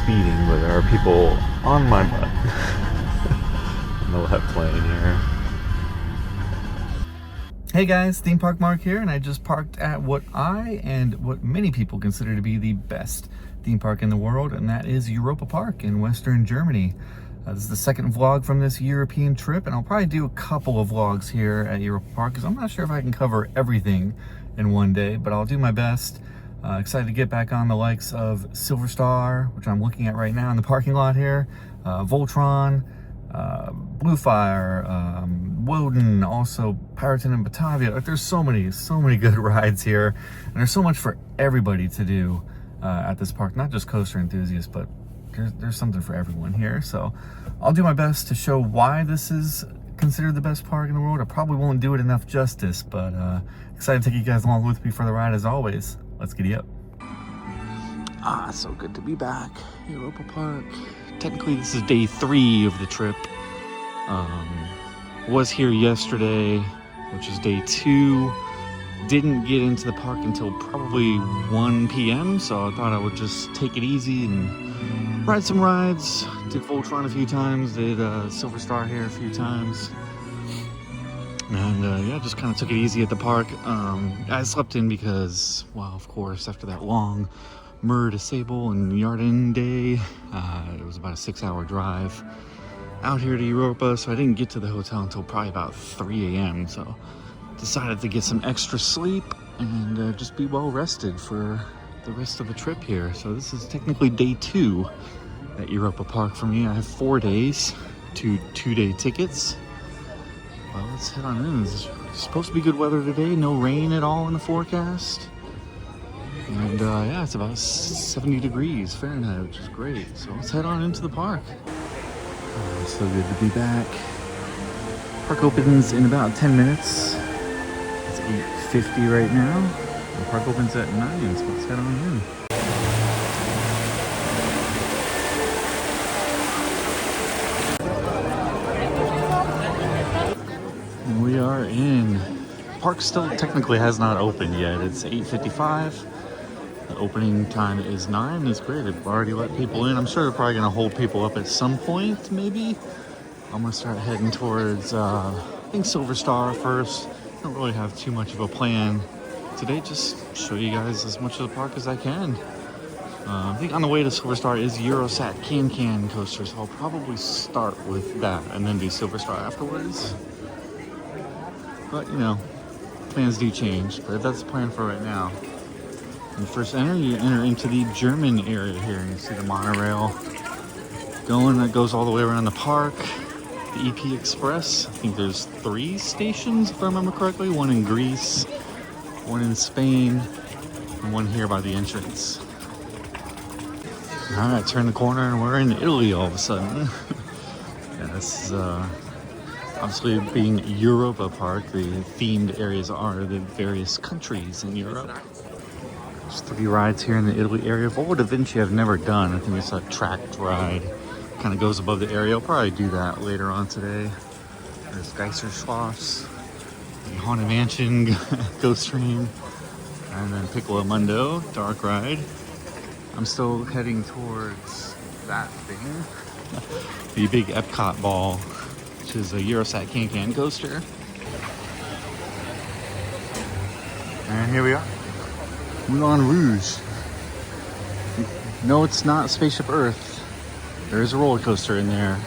speeding, but there are people on my butt. No left lane here. Hey guys, Theme Park Mark here, and I just parked at what I and what many people consider to be the best theme park in the world, and that is Europa Park in Western Germany. This is the second vlog from this European trip, and I'll probably do a couple of vlogs here at Europa Park because I'm not sure if I can cover everything in one day, but I'll do my best. Excited to get back on the likes of Silverstar, which I'm looking at right now in the parking lot here, Voltron, Bluefire, wodan, also Piraten and Batavia. Like, there's so many good rides here, and there's so much for everybody to do at this park, not just coaster enthusiasts, but there's something for everyone here. So I'll do my best to show why this is considered the best park in the world. I probably won't do it enough justice, but excited to take you guys along with me for the ride as always. Let's giddy up. So good to be back. Europa Park. Technically this is day 3 of the trip. Was here yesterday, which is day 2. Didn't get into the park until probably 1 p.m. so I thought I would just take it easy and ride some rides. Did Voltron a few times, did Silverstar here a few times. And yeah, just kind of took it easy at the park. I slept in because, well, of course, after that long Mur to Sable and Yarden day, it was about a 6-hour drive out here to Europa, so I didn't get to the hotel until probably about 3 a.m. So decided to get some extra sleep and just be well rested for the rest of the trip here. So this is technically day 2 at Europa Park for me. I have 4 days, 2 2-day tickets. Well, let's head on in. It's supposed to be good weather today, no rain at all in the forecast. And yeah, it's about 70 degrees Fahrenheit, which is great. So let's head on into the park. It's so good to be back. Park opens in about 10 minutes. It's 8:50 right now. The park opens at 9, so let's head on in. We are in. Park still technically has not opened yet. It's 8:55. The opening time is 9. It's great. They've already let people in. I'm sure they're probably going to hold people up at some point, maybe. I'm going to start heading towards, I think Silverstar first. Don't really have too much of a plan today. Just show you guys as much of the park as I can. I think on the way to Silverstar is Eurosat CanCan coaster, so I'll probably start with that and then do Silverstar afterwards. But, you know, plans do change, but that's the plan for right now. When you first enter, you enter into the German area here, and you see the monorail going that goes all the way around the park. The EP Express, I think there's 3 stations, if I remember correctly. 1 in Greece, 1 in Spain, and 1 here by the entrance. All right, turn the corner, and we're in Italy all of a sudden. Yeah, this is... obviously, being Europa Park, the themed areas are the various countries in Europe. There's 3 rides here in the Italy area. EDventure I've never done. I think it's a tracked ride. Kind of goes above the area. I'll probably do that later on today. There's Geisterschloss, the Haunted Mansion Ghost Train, and then Piccolo Mundo Dark Ride. I'm still heading towards that thing. The big Epcot ball, which is a Eurosat CanCan coaster. And here we are. Moulin Rouge. No, it's not Spaceship Earth. There is a roller coaster in there.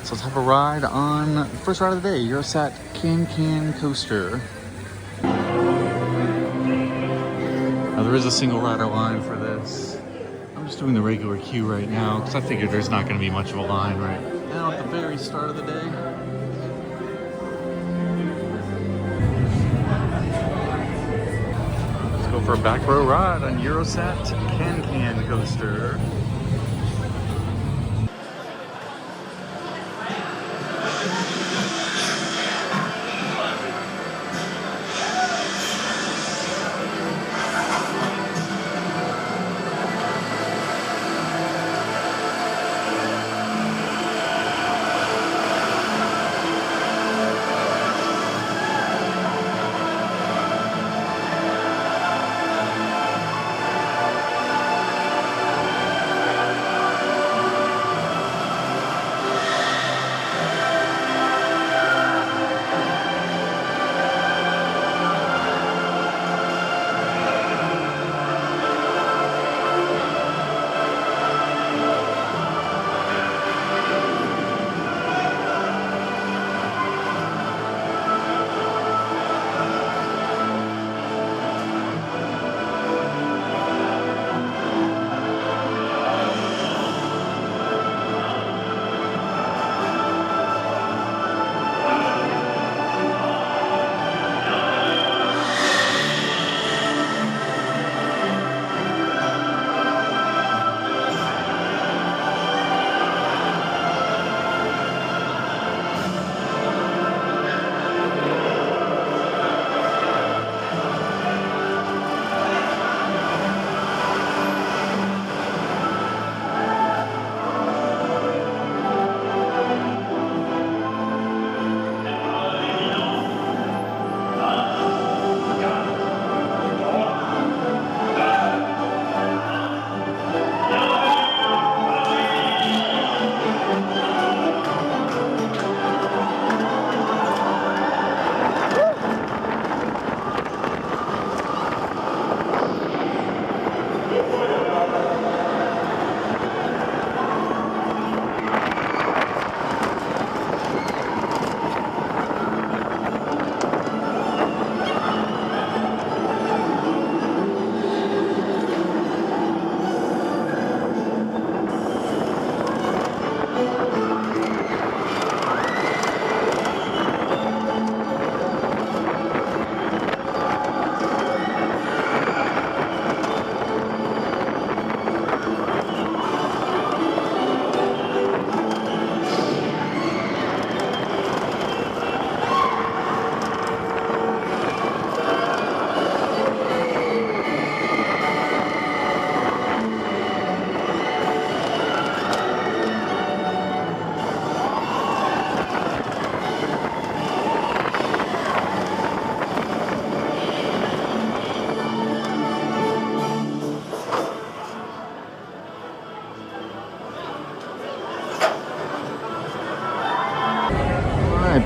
So let's have a ride on the first ride of the day, Eurosat CanCan coaster. Now there is a single rider line for this. I'm just doing the regular queue right now because I figured there's not going to be much of a line right now at the very start of the day. Let's go for a back row ride on Eurosat CanCan coaster.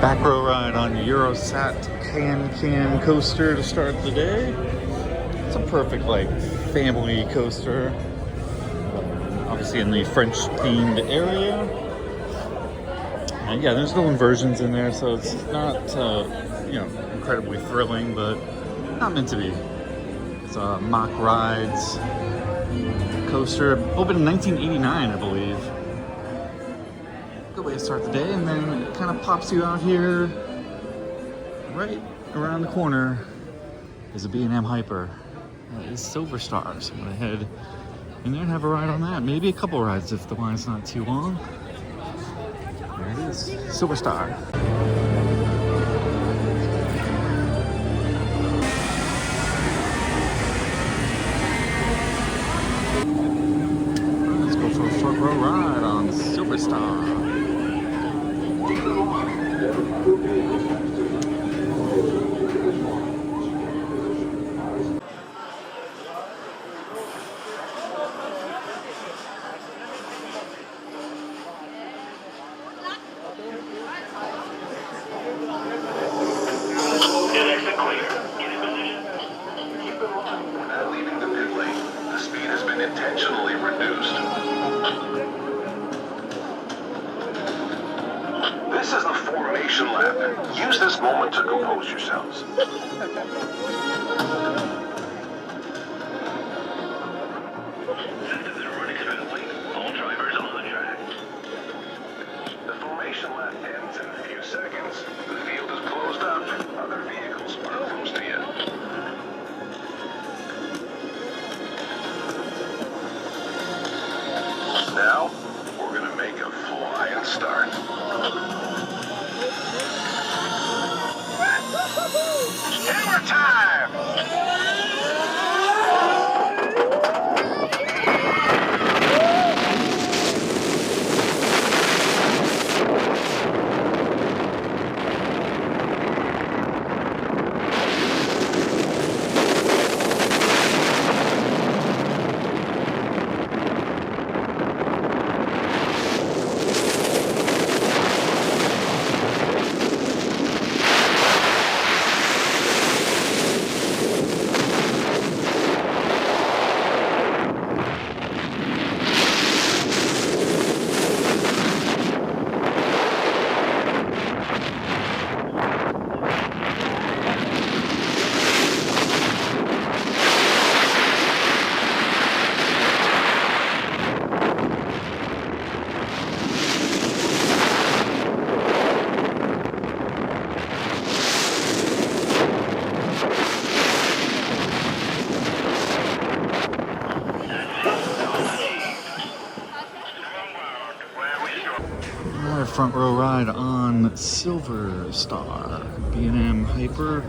Back row ride on Eurosat CanCan coaster to start the day. It's a perfect like family coaster. Obviously in the French themed area. And yeah, there's no inversions in there, so it's not incredibly thrilling, but not meant to be. It's a mock rides coaster, opened in 1989, I believe. Good way to start the day, and then it kind of pops you out here. Right around the corner is a B&M Hyper. That is Silverstar, so I'm gonna head in there and have a ride on that. Maybe a couple rides if the line's not too long. There it is, Silverstar. Let's go for a front row ride on Silverstar. Intentionally reduced. This is the formation lap. Use this moment to compose yourselves. Systems are running smoothly. All drivers on the track. The formation lap ends in a few seconds. The field is closed up. Other vehicles are close to you. Now, we're gonna make a flying start. Hammer time! Front row ride on Silverstar B&M Hyper,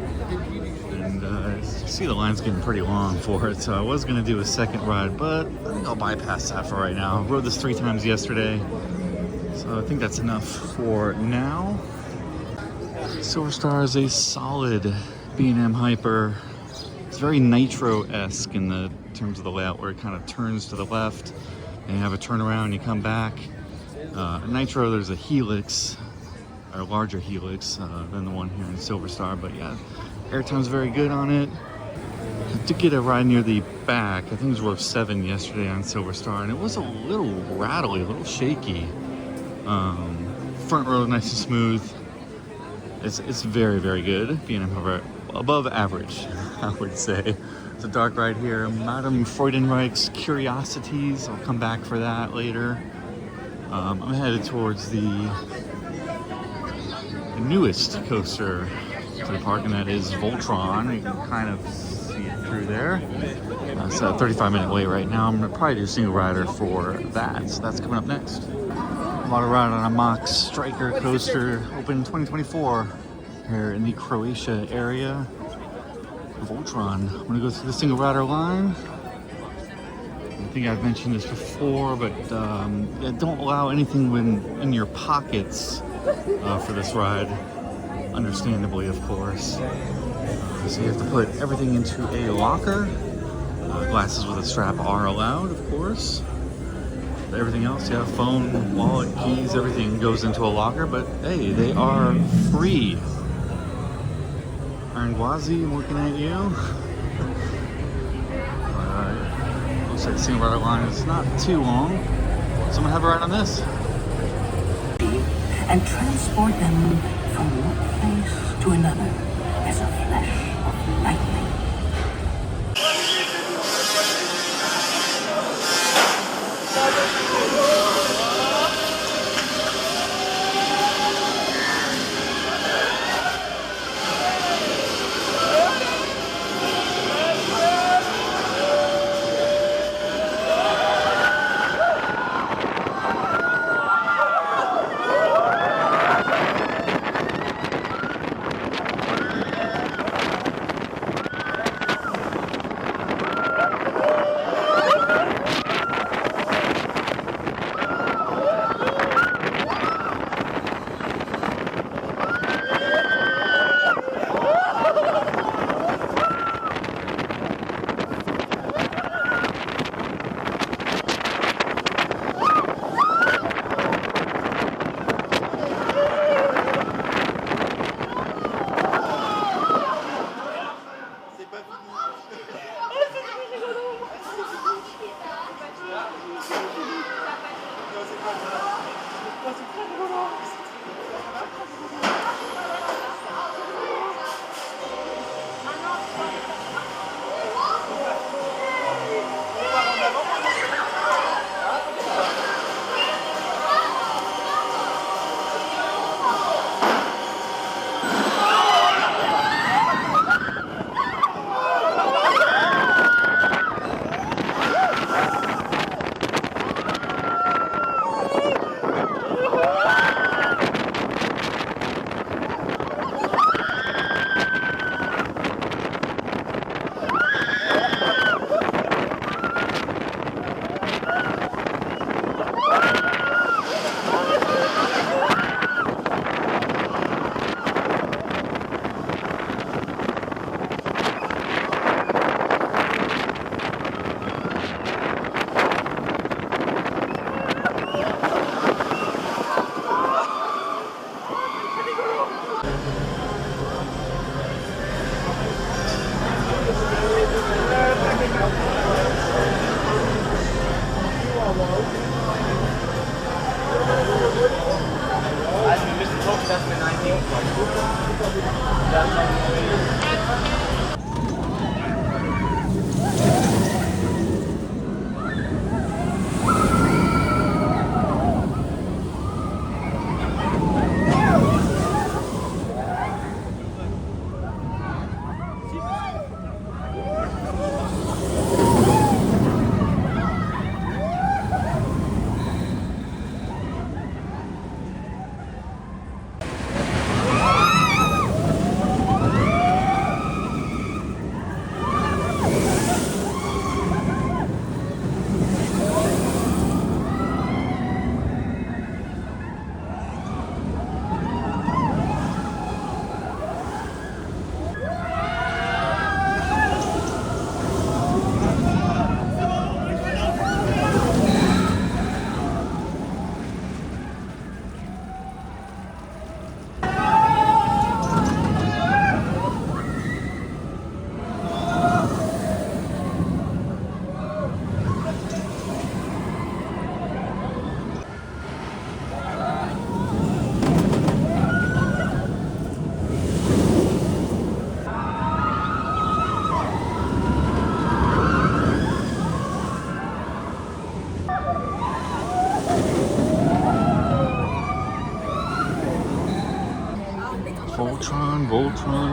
and you see the line's getting pretty long for it, so I was going to do a second ride, but I think I'll bypass that for right now. I rode this 3 times yesterday, so I think that's enough for now. Silverstar is a solid B&M Hyper. It's very Nitro-esque in the terms of the layout, where it kind of turns to the left and you have a turnaround, you come back. Nitro, there's a helix, or a larger helix than the one here in Silverstar, but yeah, airtime's very good on it. I did get a ride near the back. I think it was row 7 yesterday on Silverstar, and it was a little rattly, a little shaky. Front row nice and smooth. It's very, very good. Being above average, I would say. It's a dark ride here. Madame Freudenreich's Curiosities. I'll come back for that later. I'm headed towards the newest coaster to the park, and that is Voltron. You can kind of see it through there. It's a 35-minute wait right now. I'm going to probably do a single rider for that. So that's coming up next. I'm on a ride on a mock Striker coaster, open in 2024 here in the Croatia area. Voltron. I'm going to go through the single rider line. I think I've mentioned this before, but yeah, don't allow anything in your pockets for this ride, understandably, of course. So you have to put everything into a locker. Glasses with a strap are allowed, of course. Everything else, yeah, phone, wallet, keys, everything goes into a locker, but hey, they are free. Iron Gwazi, I'm looking at you. Looks like the scene ride line is not too long. So I'm gonna have a ride on this. And transport them from one place to another as a flash of lightning.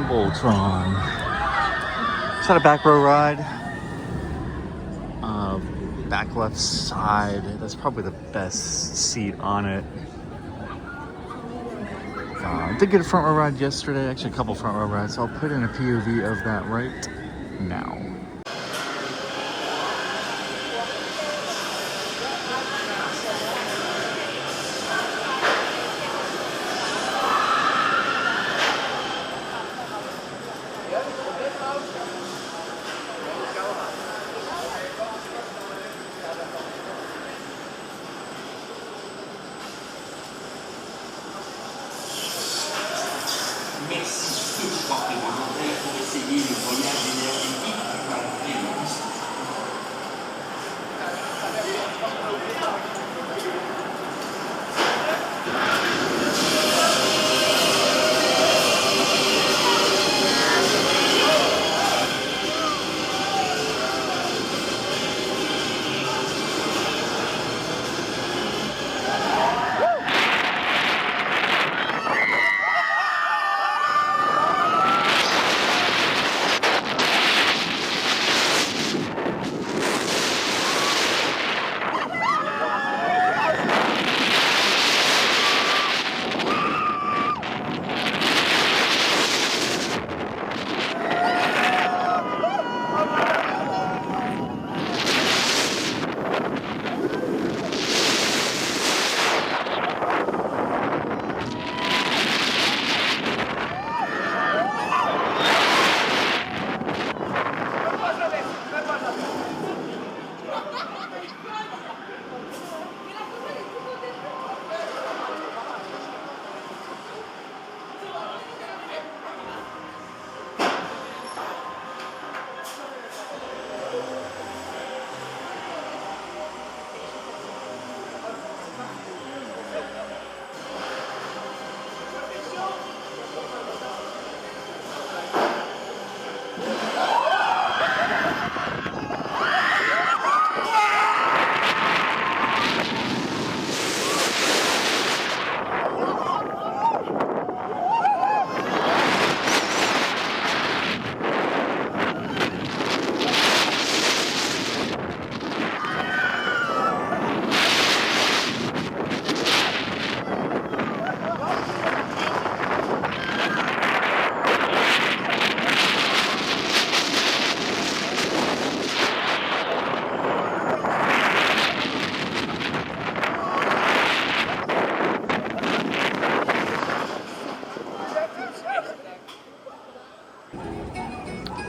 Voltron. It's not a back row ride. Back left side. That's probably the best seat on it. Did get a front row ride yesterday. Actually, a couple front row rides. So I'll put in a POV of that right now.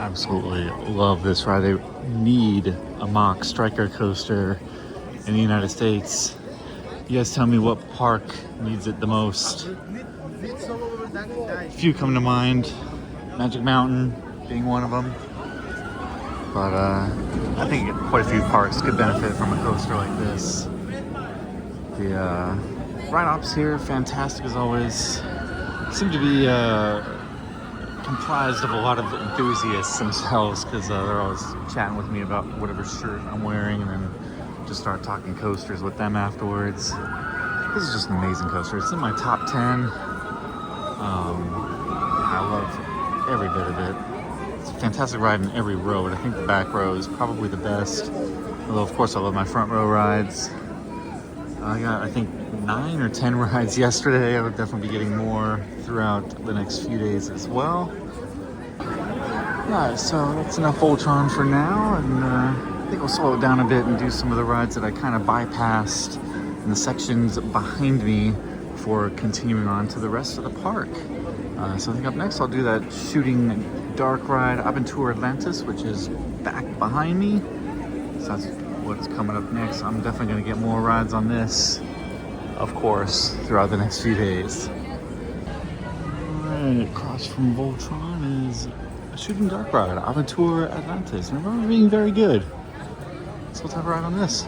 Absolutely love this ride. They need a mock striker coaster in the United States. You guys tell me what park needs it the most. A few come to mind, Magic Mountain being one of them. But I think quite a few parks could benefit from a coaster like this. The ride ops here, fantastic as always. Seem to be comprised of a lot of enthusiasts themselves, because they're always chatting with me about whatever shirt I'm wearing, and then just start talking coasters with them afterwards. This is just an amazing coaster. It's in my top 10. I love every bit of it. It's a fantastic ride in every row, but I think the back row is probably the best. Although, of course, I love my front row rides. I got, I think, 9 or 10 rides yesterday. I would definitely be getting more throughout the next few days as well. Alright, so that's enough Voltron for now, and I think we'll slow it down a bit and do some of the rides that I kind of bypassed in the sections behind me before continuing on to the rest of the park. So I think up next I'll do that shooting dark ride Abenteuer Atlantis, which is back behind me. So that's what's coming up next. I'm definitely going to get more rides on this, of course, throughout the next few days. Alright, across from Voltron is a shooting dark ride, Abenteuer Atlantis. And I remember being very good. So let's have a ride on this.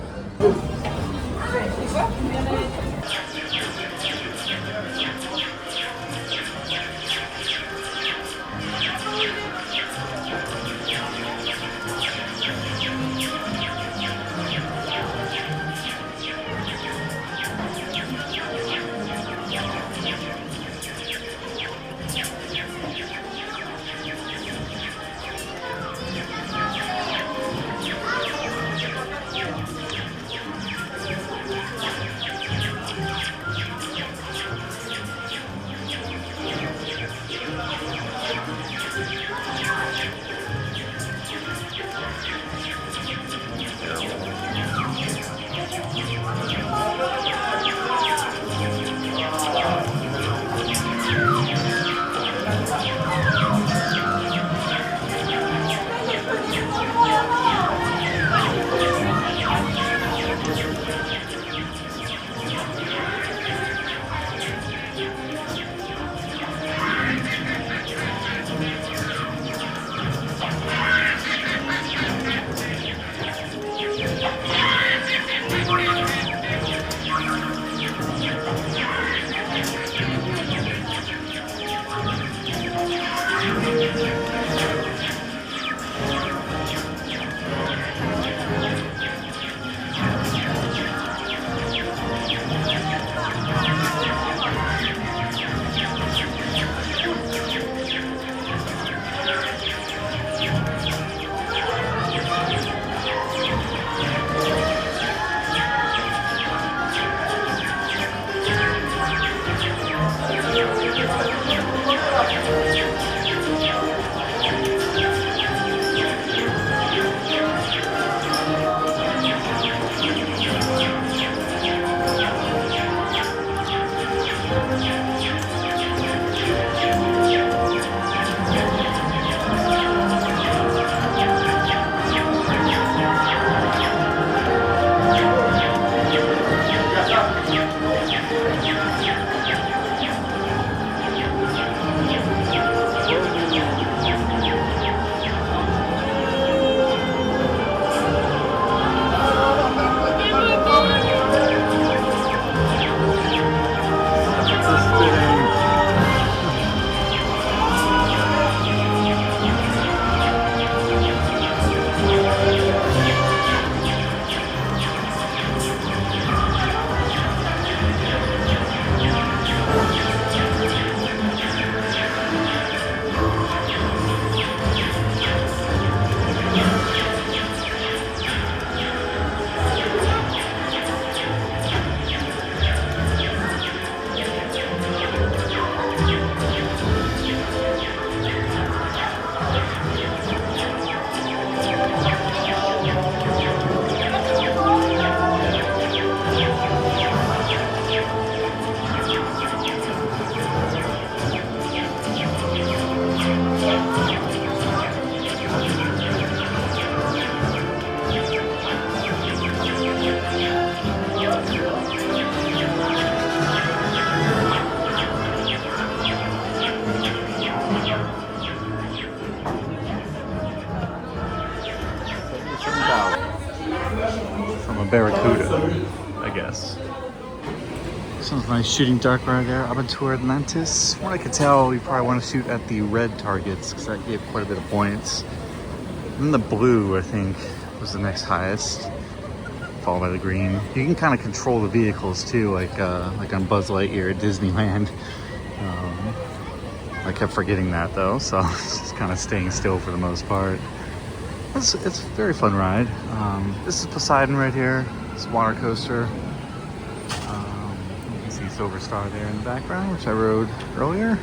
Barracuda, I guess. Sounds nice shooting dark right there. Abenteuer Atlantis. From what I could tell, you probably want to shoot at the red targets because that gave quite a bit of points. And then the blue, I think, was the next highest, followed by the green. You can kind of control the vehicles too, like on Buzz Lightyear at Disneyland. I kept forgetting that though, so just kind of staying still for the most part. It's a very fun ride. This is Poseidon right here. It's a water coaster. You can see Silverstar there in the background, which I rode earlier.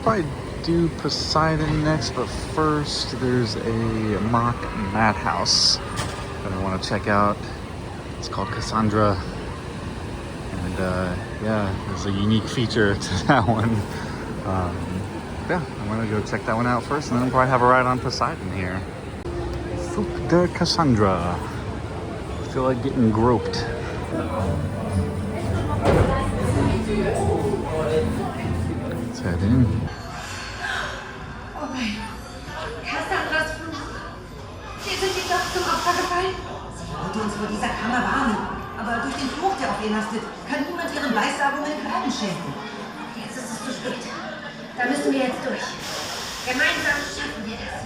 Probably do Poseidon next, but first there's a mock madhouse that I want to check out. It's called Cassandra, and yeah, there's a unique feature to that one. Yeah, I'm gonna go check that one out first, and then we'll probably have a ride on Poseidon here. Fluch der Kassandra. I feel like getting groped. Let's head in. Oh nein. Kassandras Fluch. Wir sind die doch zum Opfer gefallen. Sie wollte uns vor dieser Kammer warnen. Aber durch den Fluch, der auf ihr lastet, kann niemand ihren Weissagungen Glauben schenken. Jetzt ist es zu spät. Da müssen wir jetzt durch. Gemeinsam schaffen wir das.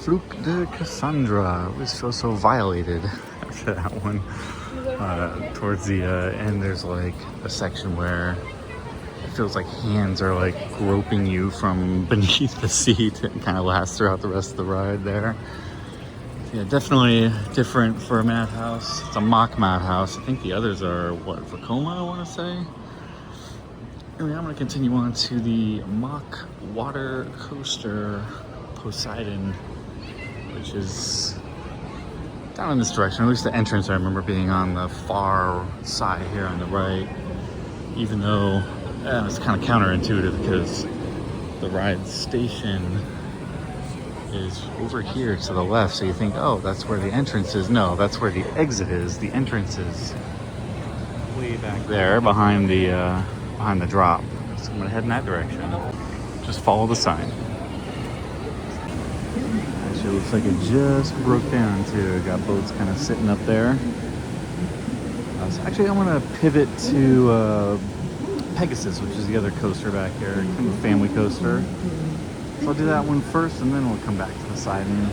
Fluch der Kassandra. I always feel so violated after that one. Towards the end, there's like a section where it feels like hands are like groping you from beneath the seat. It kind of lasts throughout the rest of the ride there. Yeah, definitely different for a madhouse. It's a mock madhouse. I think the others are, what, Vekoma, I want to say? Anyway, I'm going to continue on to the mock water coaster Poseidon, which is down in this direction. At least the entrance I remember being on the far side here on the right, even though it's kind of counterintuitive because the ride station is over here to the left, so you think, oh, that's where the entrance is. No, that's where the exit is. The entrance is way back there behind the drop. So I'm gonna head in that direction. Just follow the sign. Actually, it looks like it just broke down too. Got boats kind of sitting up there. So actually, I'm gonna pivot to Pegasus, which is the other coaster back here, kind of a family coaster. So I'll do that one first, and then we'll come back to Poseidon.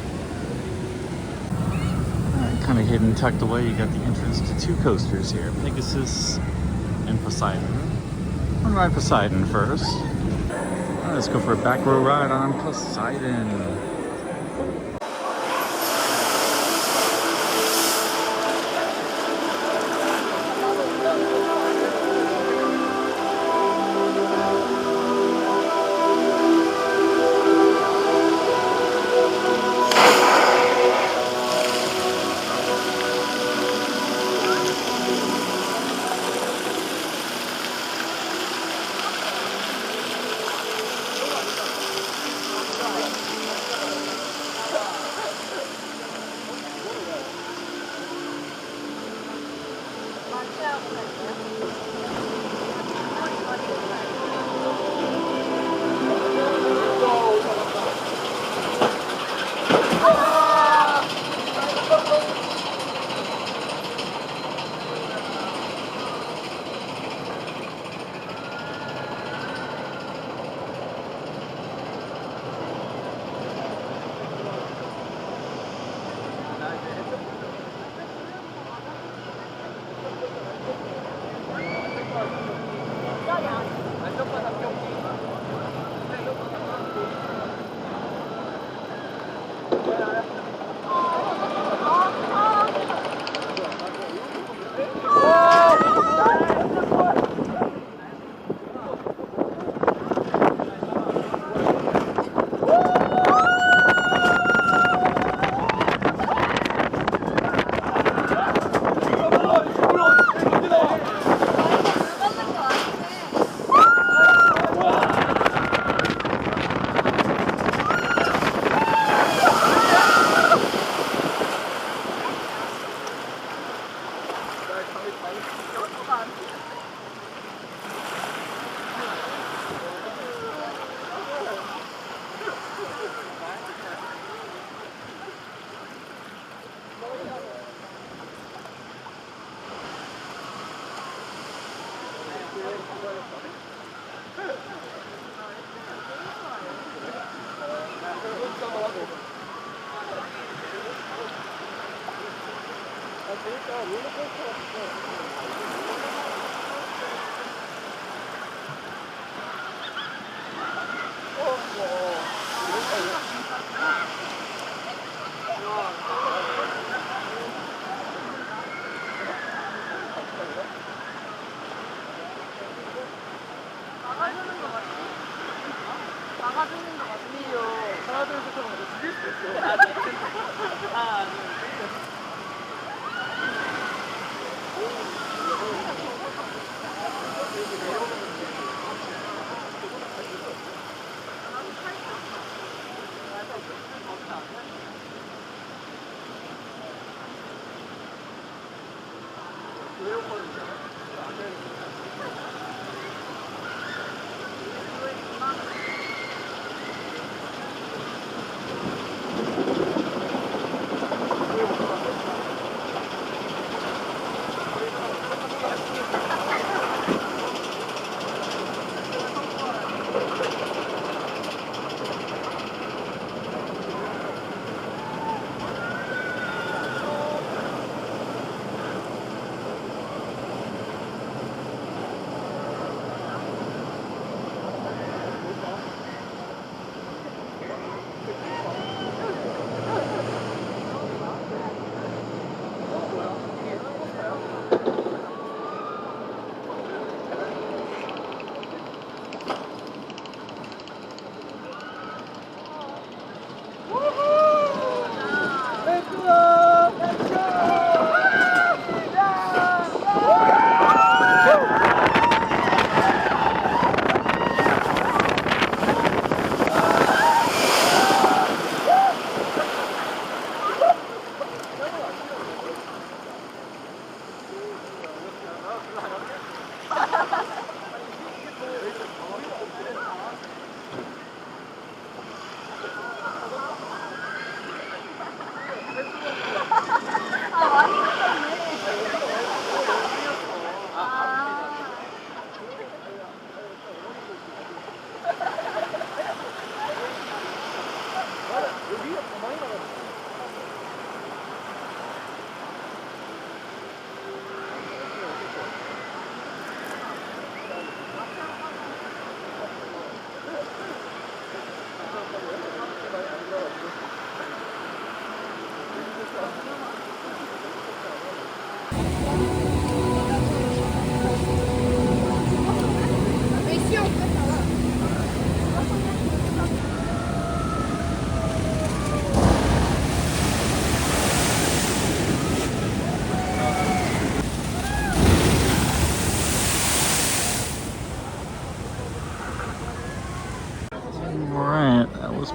Kind of hidden, tucked away, you got the entrance to two coasters here, Pegasus and Poseidon. I'm gonna ride Poseidon first. All right, let's go for a back row ride on Poseidon.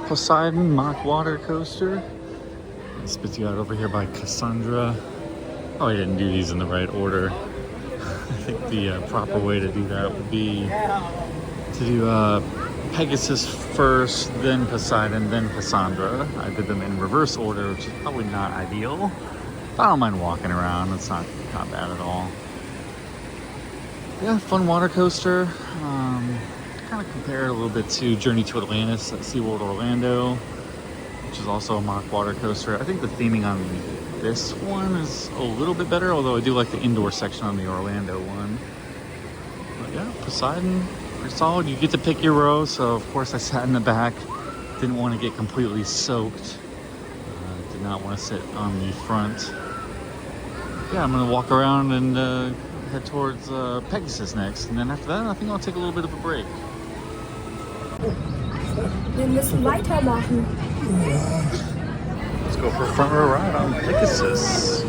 Poseidon mock water coaster. It spits you out over here by Cassandra. Oh, I didn't do these in the right order. I think the proper way to do that would be to do Pegasus first, then Poseidon, then Cassandra. I did them in reverse order, which is probably not ideal. But I don't mind walking around. It's not bad at all. Yeah, fun water coaster. Kind of compare it a little bit to Journey to Atlantis at SeaWorld Orlando, which is also a mock water coaster. I think the theming on this one is a little bit better, although I do like the indoor section on the Orlando one. But yeah, Poseidon, pretty solid. You get to pick your row, so of course I sat in the back. Didn't want to get completely soaked. Did not want to sit on the front. Yeah, I'm gonna walk around and head towards Pegasus next, and then after that I think I'll take a little bit of a break. Wir müssen weitermachen. Let's go for a front row ride on Pegasus.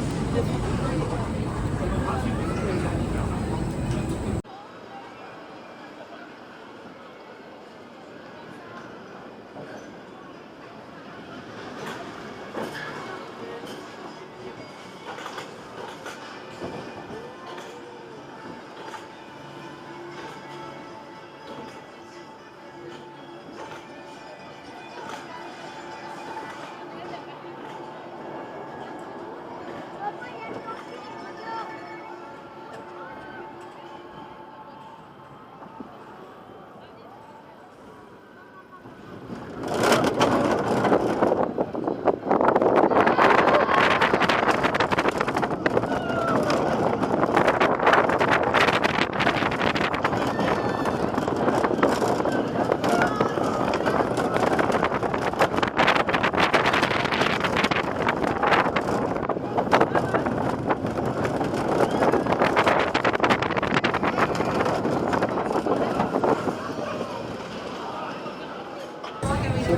Nice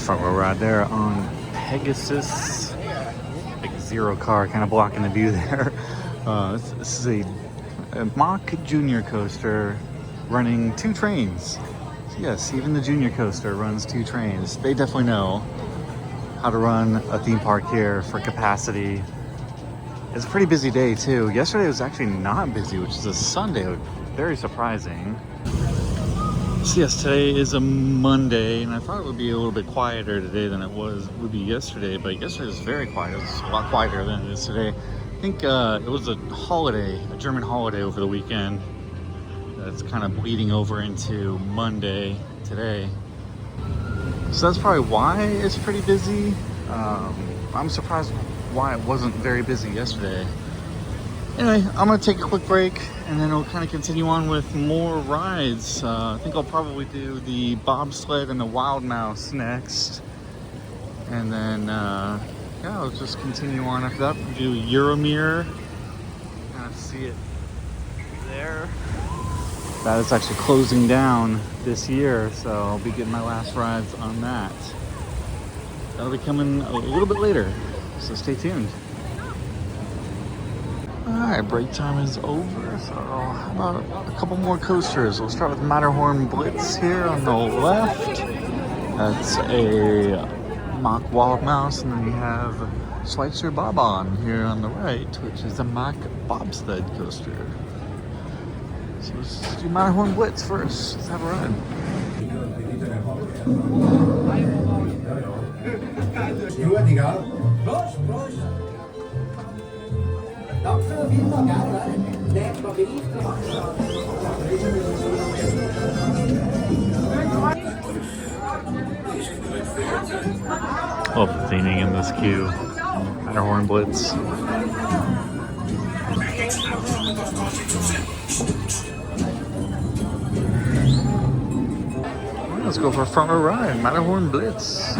front row ride there on Pegasus. Big zero car kind of blocking the view there. This is a mock junior coaster running 2 trains. Yes, even the junior coaster runs 2 trains. They definitely know how to run a theme park here for capacity. It's a pretty busy day too. Yesterday was actually not busy, which is a Sunday. Very surprising. So yes, today is a Monday, and I thought it would be a little bit quieter today than it would be yesterday, but yesterday was very quiet. It was a lot quieter than it is today. I think it was a holiday, a German holiday over the weekend. That's kind of bleeding over into Monday today. So that's probably why it's pretty busy. I'm surprised why it wasn't very busy yesterday. Anyway, I'm gonna take a quick break and then we'll kind of continue on with more rides. I think I'll probably do the bobsled and the wild mouse next. And then, yeah, I'll just continue on after that. We'll do Euromir. Kind of see it there. That is actually closing down this year, so I'll be getting my last rides on that. That'll be coming a little bit later, so stay tuned. Alright, break time is over, so how about a couple more coasters? We'll start with Matterhorn Blitz here on the left. That's a mock wild mouse, and then you have Schweizer Bobbahn here on the right, which is a mock bobsled coaster. So let's do Matterhorn Blitz first. Let's have a ride. Love the theming in this queue. Matterhorn Blitz. Let's go for a front row ride, Matterhorn Blitz.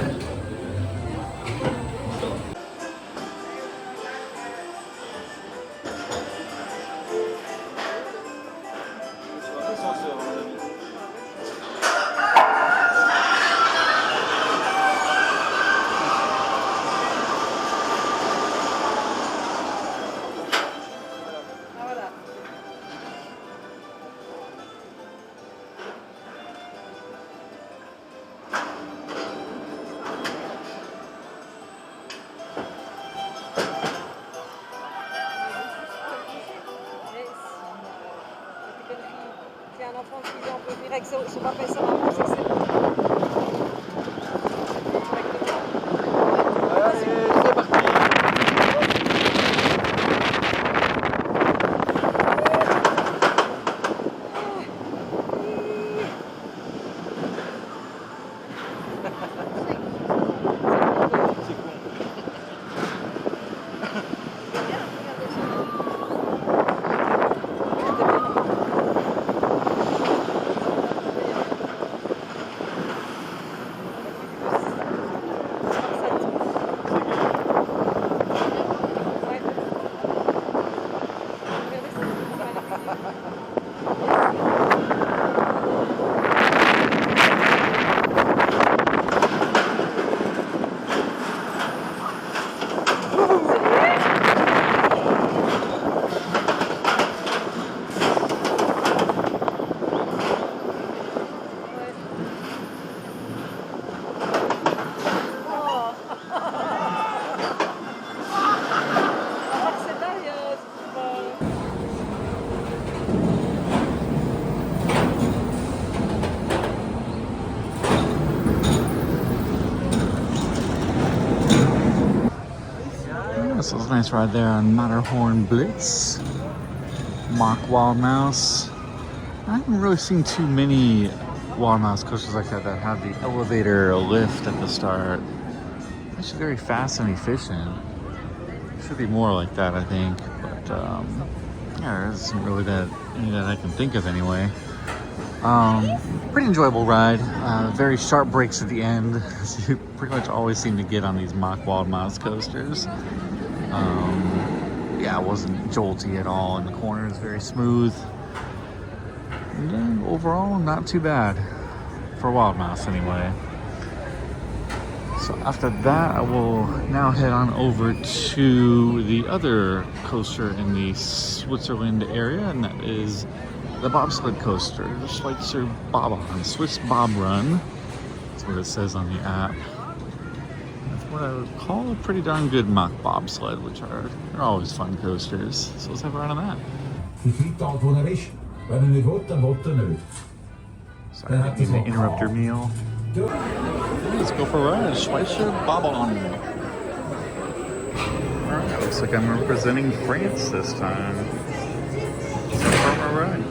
So it's a nice ride there on Matterhorn Blitz. Mock Wild Mouse. I haven't really seen too many Wild Mouse coasters like that have the elevator lift at the start. It's actually very fast and efficient. Should be more like that, I think. But Yeah, there isn't really any that I can think of anyway. Pretty enjoyable ride. Very sharp breaks at the end. You pretty much always seem to get on these mock wild mouse coasters. Yeah, it wasn't jolty at all in the corners. Very smooth. And overall, not too bad for wild mouse anyway. So after that, I will now head on over to the other coaster in the Switzerland area, and that is the bobsled coaster, the Schweizer Bobbahn, Swiss Bob Run. That's what it says on the app. That's what I would call a pretty darn good mock bobsled, which they're always fun coasters. So let's have a ride on that. Sorry, I didn't mean to interrupt your meal. Let's go for a ride. Schweizer Bobbahn. Alright, looks like I'm representing France this time. Let's go for a ride.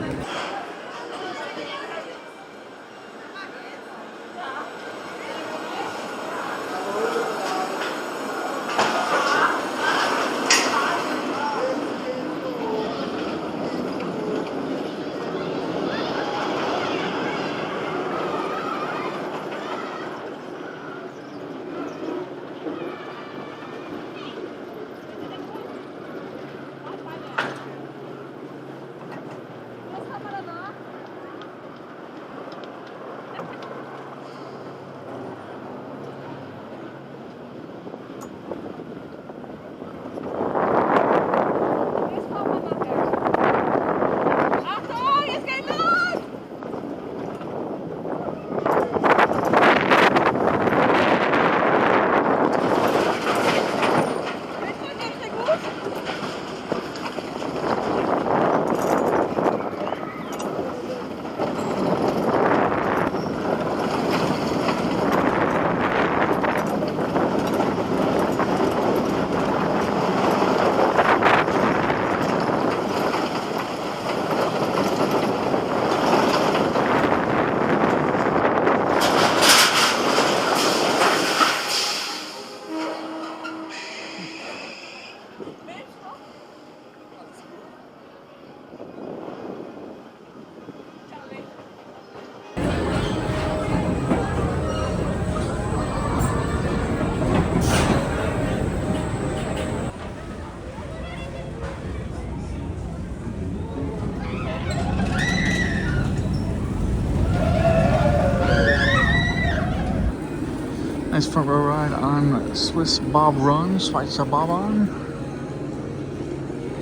Nice front row ride on Swiss Bob Run, Schweizer Bobbahn.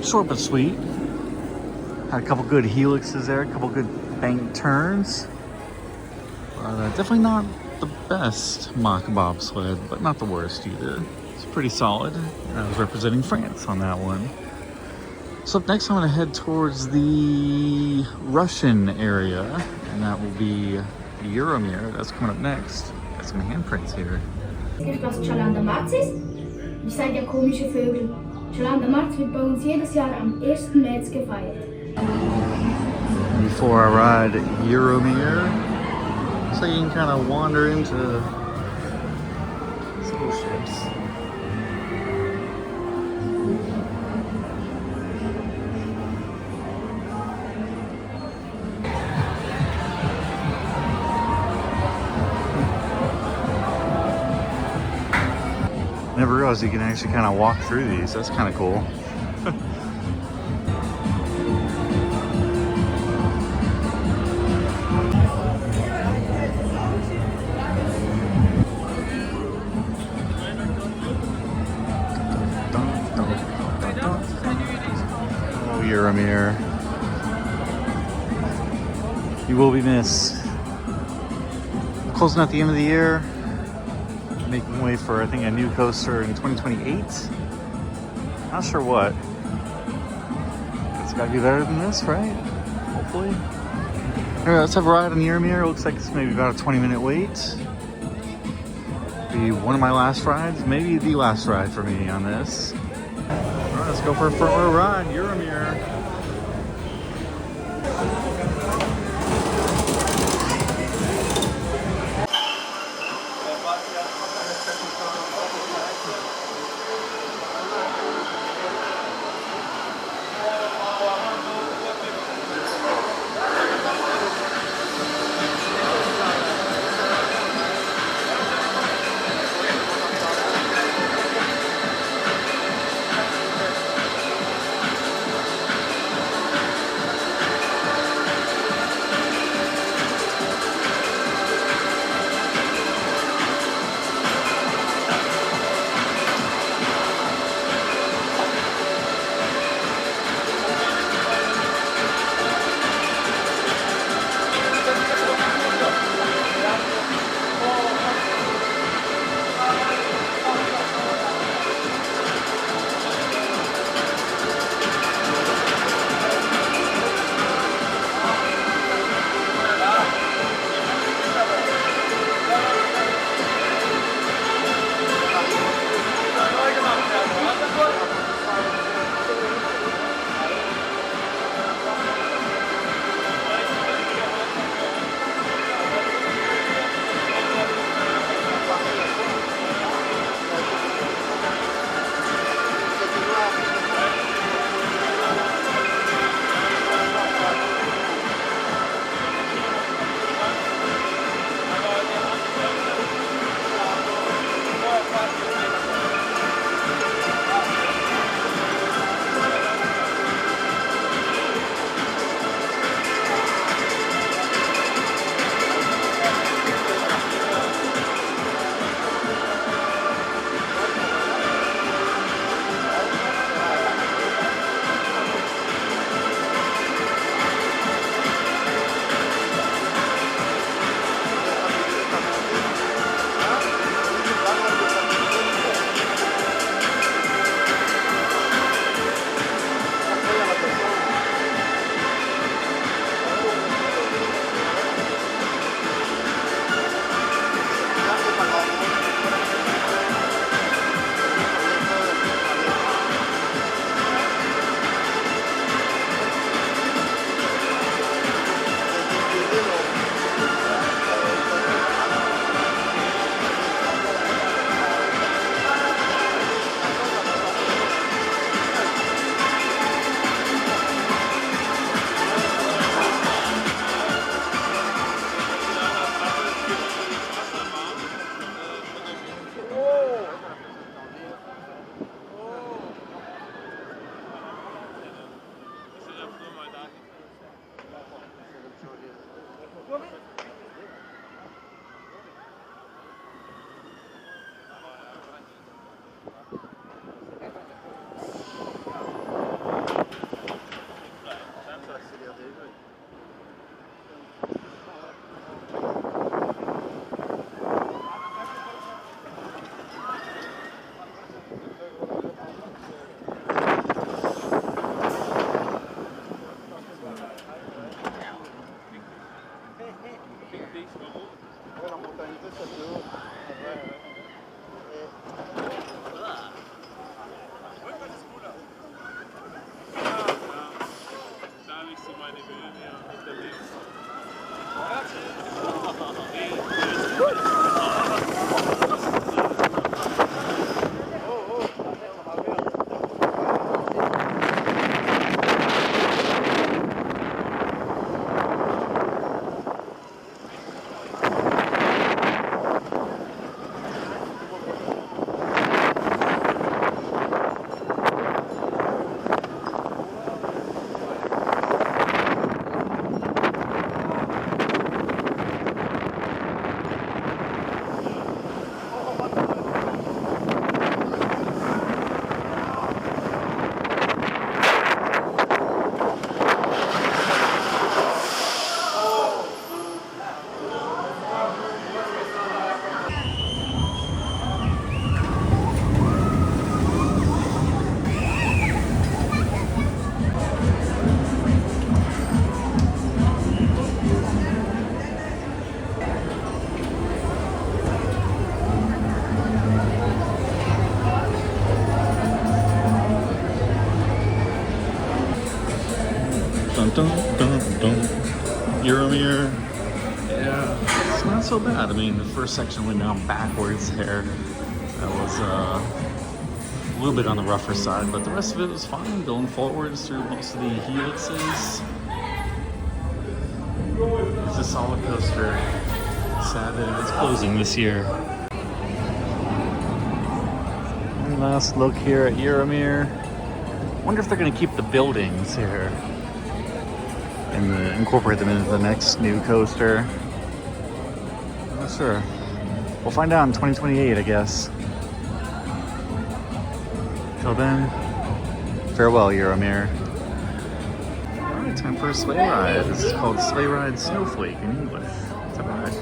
Short but sweet. Had a couple good helixes there, a couple good bank turns. Definitely not the best mock bobsled, but not the worst either. It's pretty solid. And I was representing France on that one. So up next, I'm going to head towards the Russian area, and that will be Euromir. That's coming up next. Got some handprints here. Was Chalanda Marz ist? Wie seid ihr komische Vögel? Chalanda Marz wird bei uns jedes Jahr am 1. März gefeiert. Before I ride Euromir, so you can kind of wander into school ships. Never realized you can actually kind of walk through these. That's kind of cool. Oh, Euromir. You will be missed. Closing at the end of the year. Making way for, I think, a new coaster in 2028. Not sure what. It's got to be better than this, right? Hopefully. Anyway, let's have a ride on Euromir. Looks like it's maybe about a 20-minute wait. Be one of my last rides, maybe the last ride for me on this. All right, let's go for a front row ride, Euromir. Dun, dun, dun. Euromir. Yeah, it's not so bad. I mean, the first section went down backwards there. That was a little bit on the rougher side, but the rest of it was fine. Going forwards through most of the helixes. It's a solid coaster. Sad that it's closing this year. One last look here at Euromir. Wonder if they're going to keep the buildings here and incorporate them into the next new coaster. I'm not sure. We'll find out in 2028, I guess. Till then, farewell, Euromir. Alright, time for a sleigh ride. This is called Sleigh Ride Snowflake in English. It's a ride.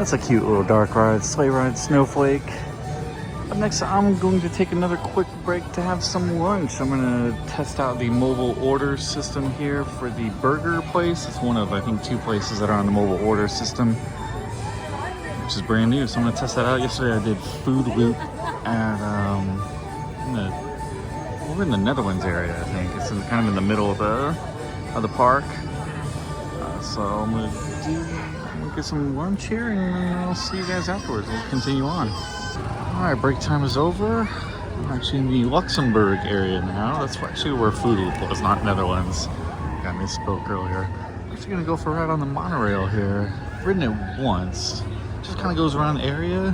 That's a cute little dark ride, sleigh ride, Snowflake. Up next, I'm going to take another quick break to have some lunch. I'm going to test out the mobile order system here for the burger place. It's one of, I think, 2 places that are on the mobile order system, which is brand new. So I'm going to test that out. Yesterday I did Food Loop at, over in the Netherlands area, I think. It's kind of in the middle of the park. So I'm going to get some lunch here and I'll see you guys afterwards. We'll continue on. Alright, break time is over. I'm actually in the Luxembourg area now. That's actually where Food Loop was, not Netherlands. I misspoke earlier. I'm actually gonna go for a ride on the monorail here. I've ridden it once. Just kind of goes around the area.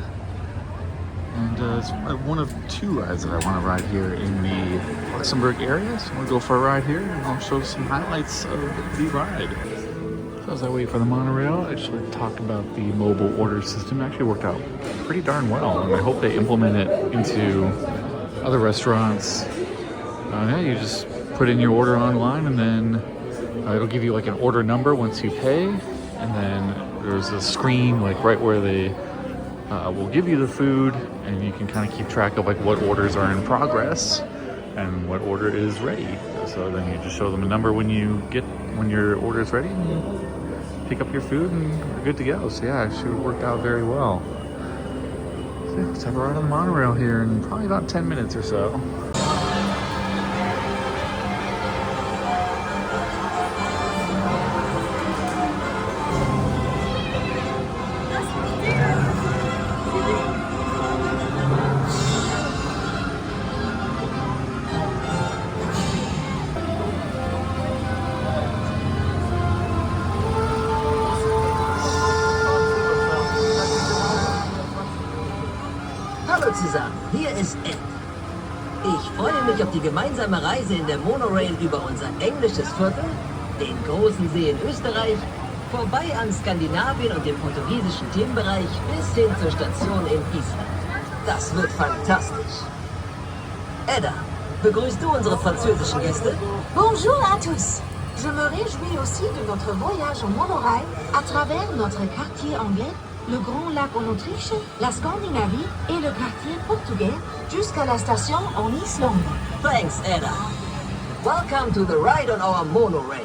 And it's one of two rides that I want to ride here in the Luxembourg area. So I'm gonna go for a ride here and I'll show some highlights of the ride. So as I wait for the monorail, I just want to talk about the mobile order system. It actually worked out pretty darn well, and I hope they implement it into other restaurants. Yeah, you just put in your order online, and then it'll give you like an order number once you pay, and then there's a screen like right where they will give you the food, and you can kind of keep track of like what orders are in progress and what order is ready. So then you just show them a number when your order is ready, and pick up your food, and we're good to go. So yeah, it should worked out very well. So yeah, let's have a ride on the monorail here in probably about 10 minutes or so. Hallo zusammen, hier ist Ed. Ich freue mich auf die gemeinsame Reise in der Monorail über unser englisches Viertel, den großen See in Österreich, vorbei an Skandinavien und dem portugiesischen Themenbereich bis hin zur Station in Island. Das wird fantastisch. Edda, begrüßt du unsere französischen Gäste? Bonjour à tous. Je me réjouis aussi de notre voyage en monorail à travers notre quartier anglais, le Grand Lac en Autriche, la Scandinavie et le quartier portugais jusqu'à la station en Islande. Thanks, Edda. Welcome to the ride on our monorail.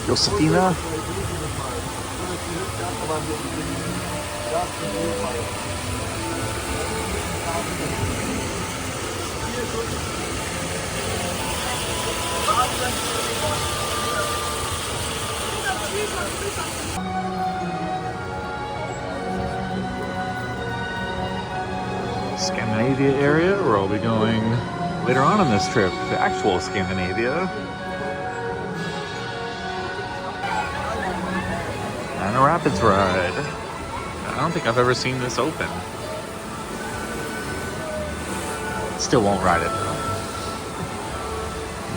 Josefina. Scandinavia area, where I'll be going later on in this trip to actual Scandinavia. And a rapids ride. I don't think I've ever seen this open. Still won't ride it though.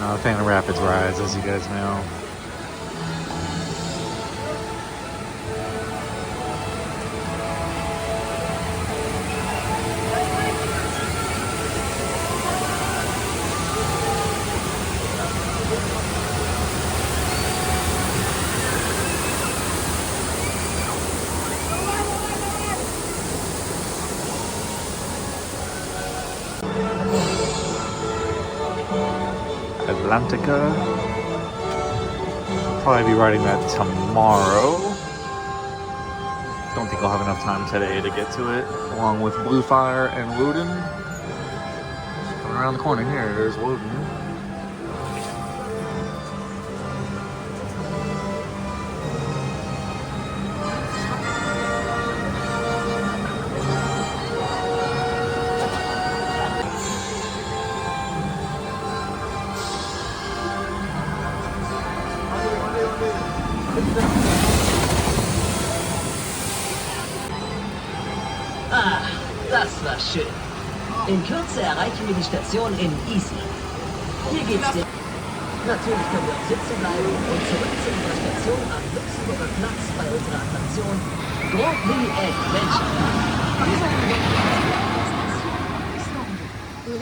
Not a fan of rapids rides, as you guys know. Atlantica. Probably be riding that tomorrow. Don't think I'll have enough time today to get to it, along with Bluefire and Wodan. Coming around the corner here, there's Wodan. Ah, das war schön. In Kürze erreichen wir die Station in Island. Hier geht's dir. Natürlich können wir auch sitzen bleiben und zurück zu unserer Station am Luxemburger Platz bei unserer Attraktion Grand Prix EDventure. Wir sind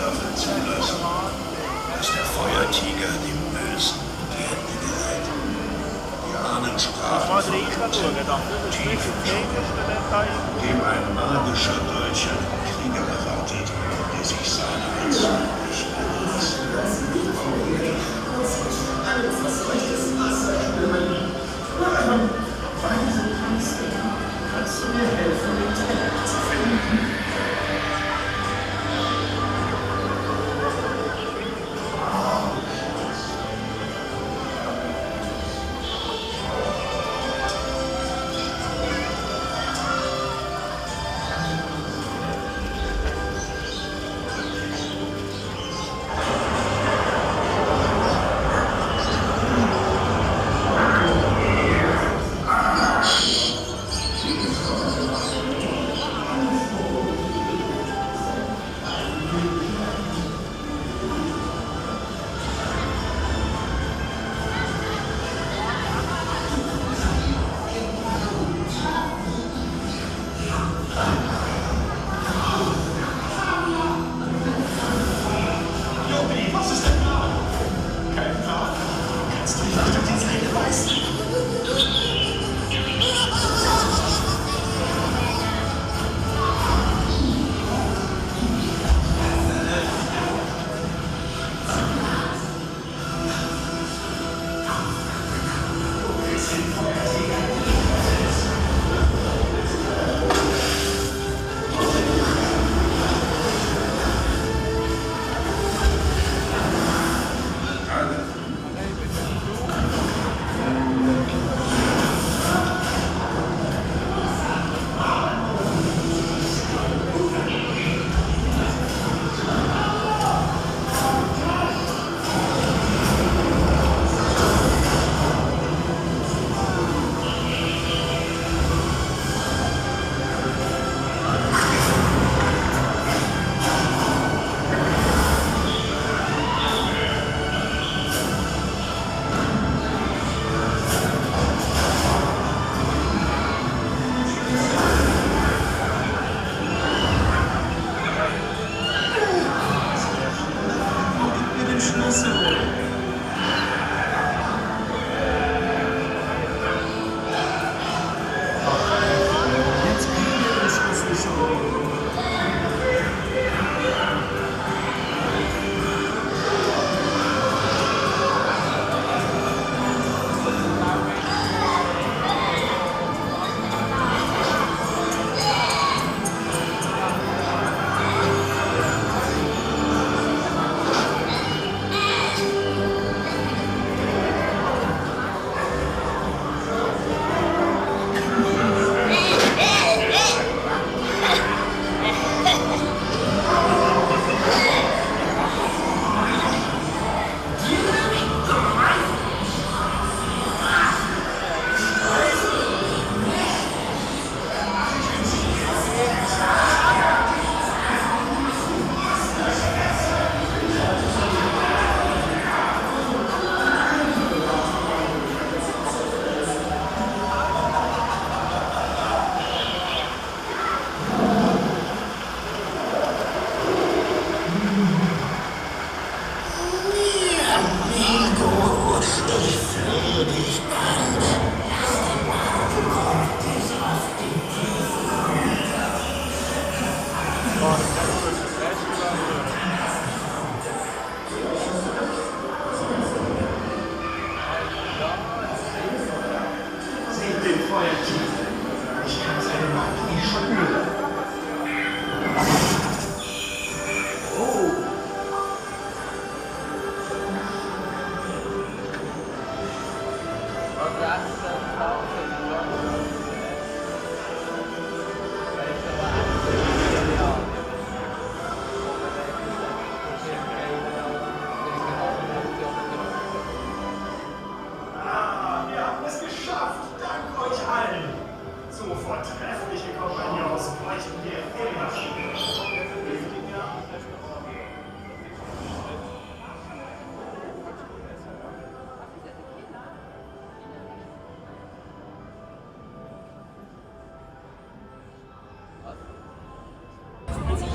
dafür zulassen, dass der Feuertiger dem Bösen die Hände geleiht. Die Ahnen sprachen von einem Tempel tief im Dschungel, in dem ein magischer Dolch einen Krieger erwartet, der sich seiner als Kannst du mir helfen, den Teller zu finden?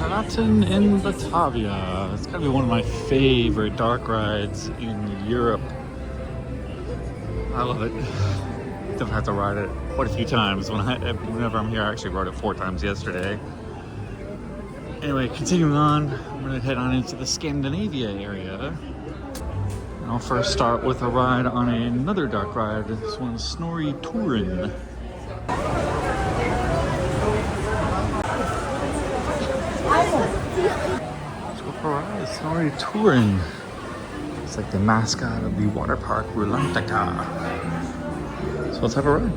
Piraten in Batavia. It's gotta be one of my favorite dark rides in Europe. I love it. Definitely have to ride it quite a few times. Whenever I'm here, I actually rode it 4 times yesterday. Anyway, continuing on, I'm gonna head on into the Scandinavia area. And I'll first start with a ride on another dark ride. This one's Snorri Touren. Let's go for a ride. Snorri Touren. It's like the mascot of the water park Rulantica. So let's have a ride.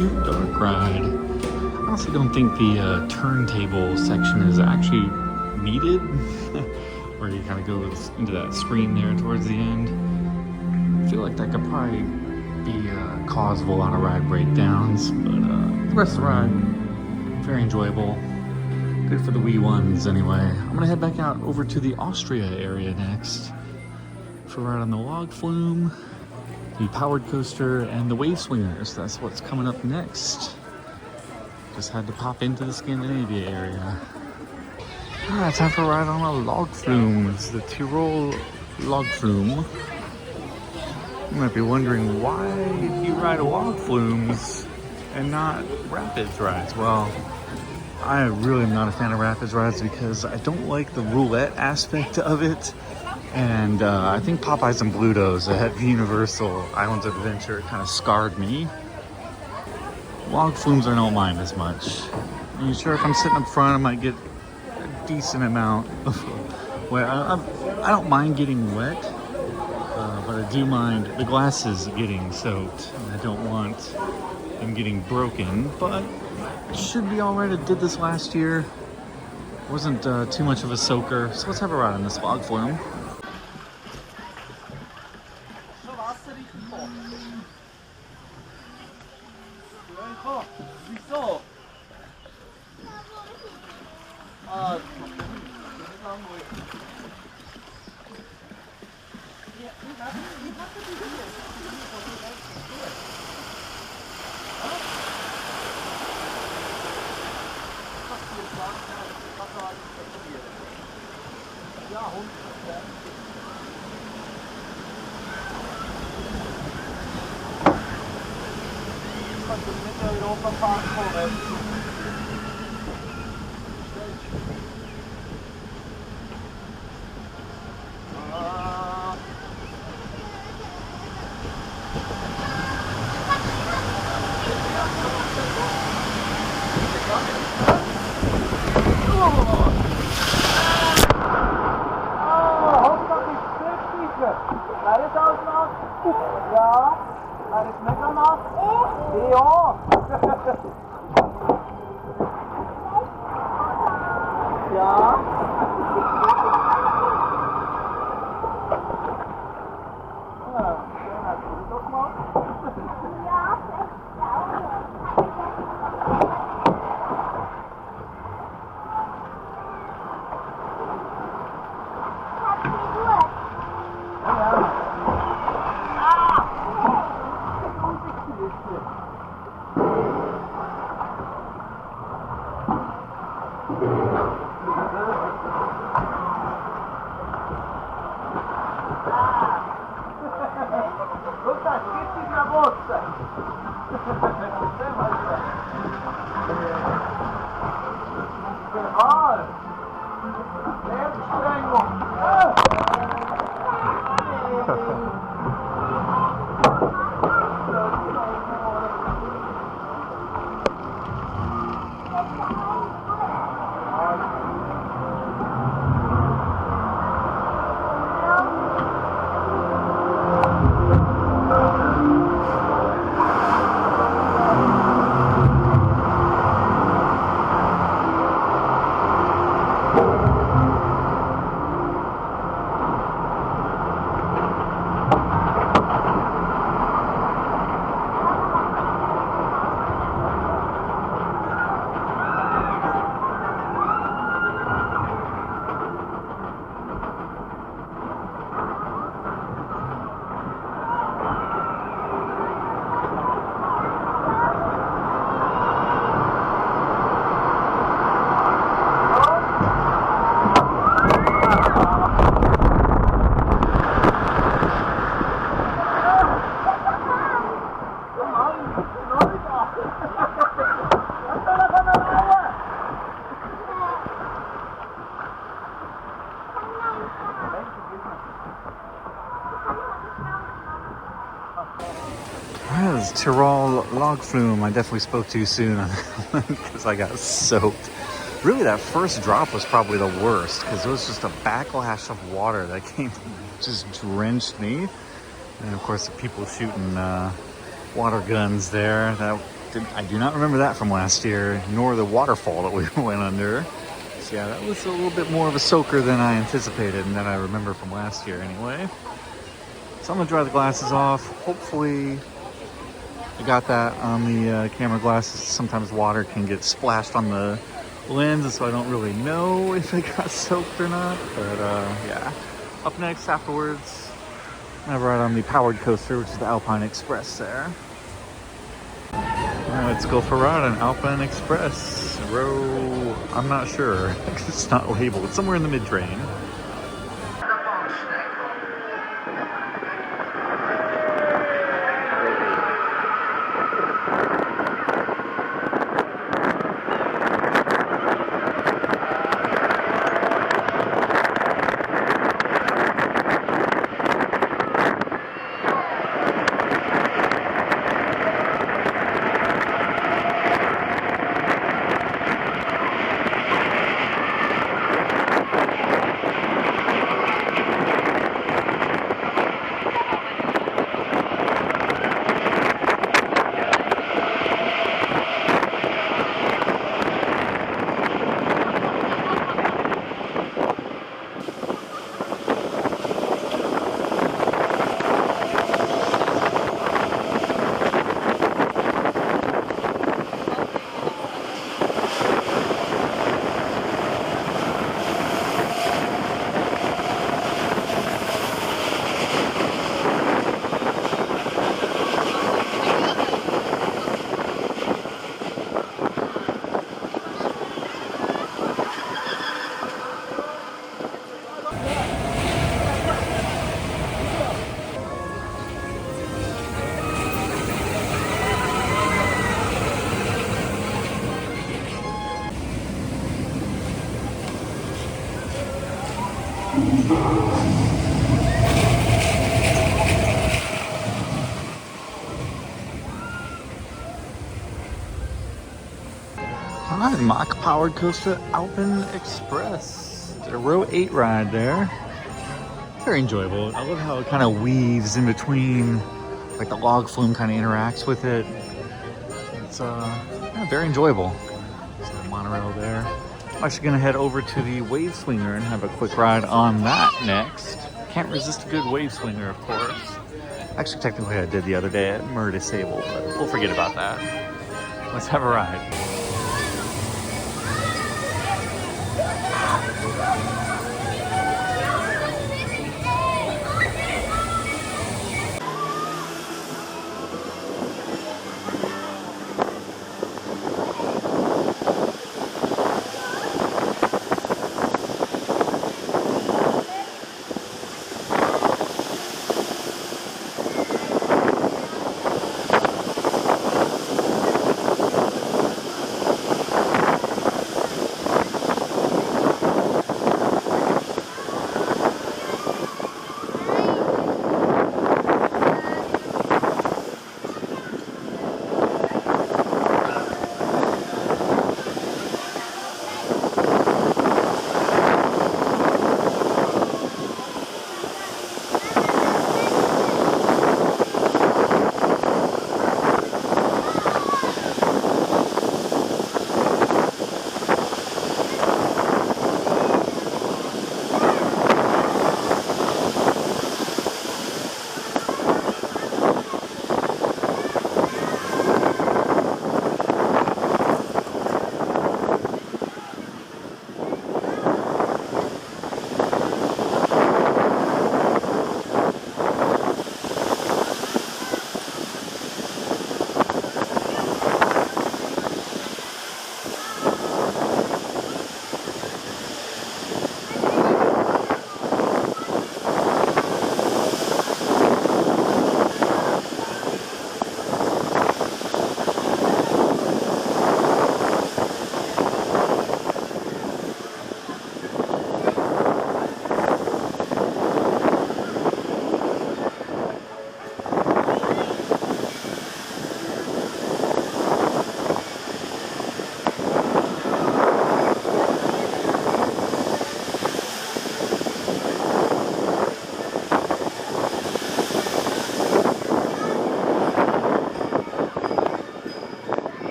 cute dark ride. I honestly don't think the turntable section is actually needed, where you kind of go into that screen there towards the end. I feel like that could probably be cause of a lot of ride breakdowns, but the rest of the ride, very enjoyable. Good for the wee ones anyway. I'm gonna head back out over to the Austria area next for a ride on the log flume, the powered coaster, and the wave swingers. That's what's coming up next. Just had to pop into the Scandinavia area. Alright, time for a ride on a log flume. It's the Tirol log flume. You might be wondering, why you ride log flumes and not rapids rides? Well, I really am not a fan of rapids rides because I don't like the roulette aspect of it. And I think Popeyes and Bluto's at the Universal Islands of Adventure kind of scarred me. Log flumes I don't mind as much. And sure, if I'm sitting up front, I might get a decent amount of wet. I don't mind getting wet, but I do mind the glasses getting soaked. And I don't want them getting broken, but it should be all right. I did this last year. Wasn't too much of a soaker. So let's have a ride on this log flume. Europapark vorwärts. Tirol log flume. I definitely spoke too soon on that one because I got soaked. Really, that first drop was probably the worst because it was just a backlash of water that came, just drenched me. And of course, the people shooting water guns there. That I do not remember that from last year, nor the waterfall that we went under. So yeah, that was a little bit more of a soaker than I anticipated and that I remember from last year anyway. So I'm gonna dry the glasses off. Hopefully I got that on the camera glasses. Sometimes water can get splashed on the lens, so I don't really know if it got soaked or not. But yeah, up next afterwards, I'm gonna ride on the powered coaster, which is the Alpenexpress there. Alright, let's go for a ride on Alpenexpress. Row, I'm not sure. It's not labeled. It's somewhere in the mid-train. Alright, mock powered coaster Alpenexpress. Did a row 8 ride there. Very enjoyable. I love how it kind of weaves in between, like the log flume kind of interacts with it. It's yeah, very enjoyable. So the monorail there. I'm actually gonna head over to the wave swinger and have a quick ride on that next. Can't resist a good wave swinger, of course. Actually, technically I did the other day at Disabled, but we'll forget about that. Let's have a ride.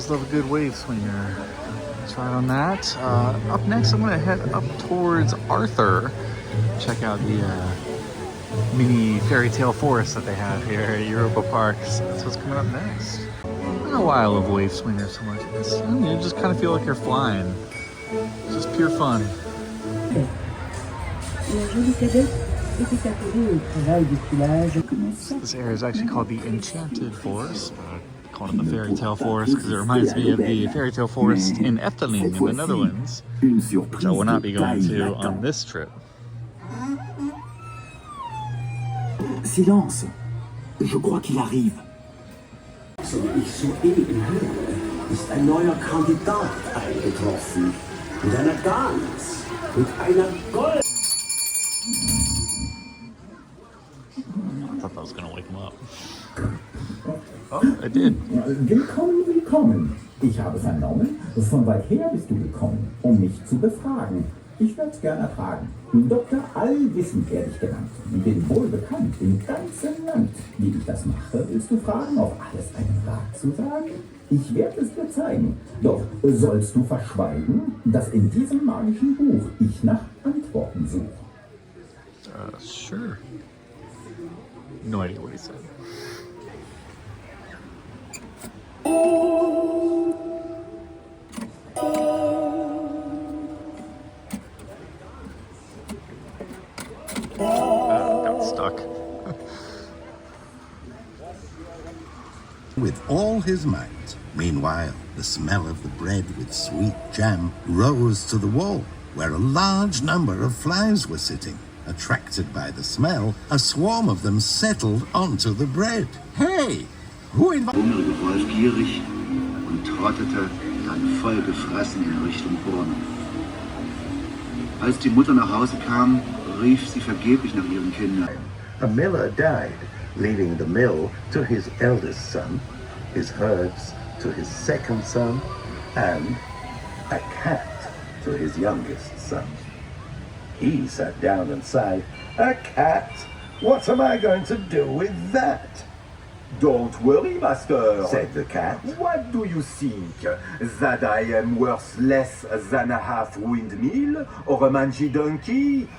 always love a good wave swinger. Try on that. Up next, I'm gonna head up towards Arthur. Check out the mini fairy tale forest that they have here at Europa Park. So that's what's coming up next. I don't know why I love wave swingers so much. You just kind of feel like you're flying. It's just pure fun. This area is actually called the Enchanted Forest. I call it the fairy tale forest because it reminds me of the fairy tale forest in Efteling in the Netherlands, which I will not be going to on this trip. Silence! Je crois qu'il arrive. So ich soeben höre, ist ein neuer Kandidat eingetroffen. Mit einer Gans. Mit einer Gold. I thought that was going to wake him up. Oh, it did. Willkommen, willkommen. Ich habe vernommen, von weit her bist du gekommen, um mich zu befragen. Ich würde es gerne ertragen. Dr. Allwissend werde ich genannt. Bin wohl bekannt im ganzen Land. Wie ich das mache, willst du fragen, auf alles einen Rat zu sagen? Ich werde es dir zeigen. Doch sollst du verschweigen, dass in diesem magischen Buch ich nach Antworten suche? Sure. No idea what he said. Got stuck. With all his might. Meanwhile, the smell of the bread with sweet jam rose to the wall, where a large number of flies were sitting. Attracted by the smell, a swarm of them settled onto the bread. Hey! Who invited... Der hungrige Wolf gierig und trottete dann voll gefressen in Richtung Brunnen. Als die Mutter nach Hause kam, rief sie vergeblich nach ihren Kindern. A miller died, leaving the mill to his eldest son, his herds to his second son, and a cat to his youngest son. He sat down and sighed, "A cat? What am I going to do with that?" "Don't worry, master," said the cat. "What do you think? That I am worth less than a half windmill or a mangy donkey?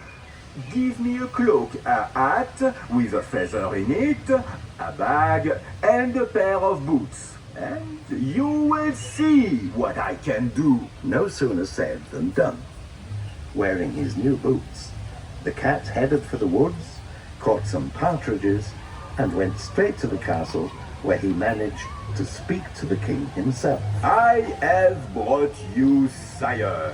Give me a cloak, a hat with a feather in it, a bag, and a pair of boots, and you will see what I can do." No sooner said than done. Wearing his new boots, the cat headed for the woods, caught some partridges, and went straight to the castle, where he managed to speak to the king himself. "I have brought you, sire,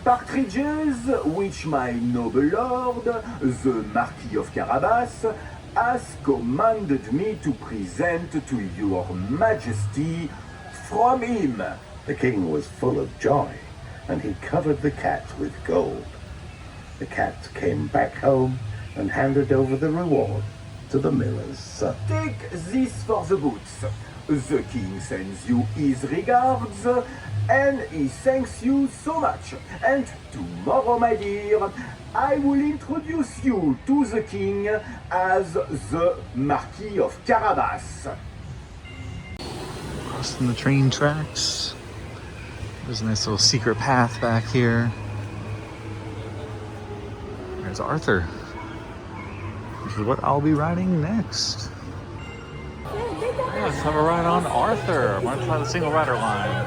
partridges which my noble lord, the Marquis of Carabas, has commanded me to present to your majesty from him." The king was full of joy, and he covered the cat with gold. The cat came back home and handed over the reward to the miller's son. "Take this for the boots. The king sends you his regards, and he thanks you so much. And tomorrow, my dear, I will introduce you to the king as the Marquis of Carabas." Crossing the train tracks. There's a nice little secret path back here. There's Arthur, which is what I'll be riding next. Yeah, let's have a ride on Arthur. I'm gonna try the single rider line.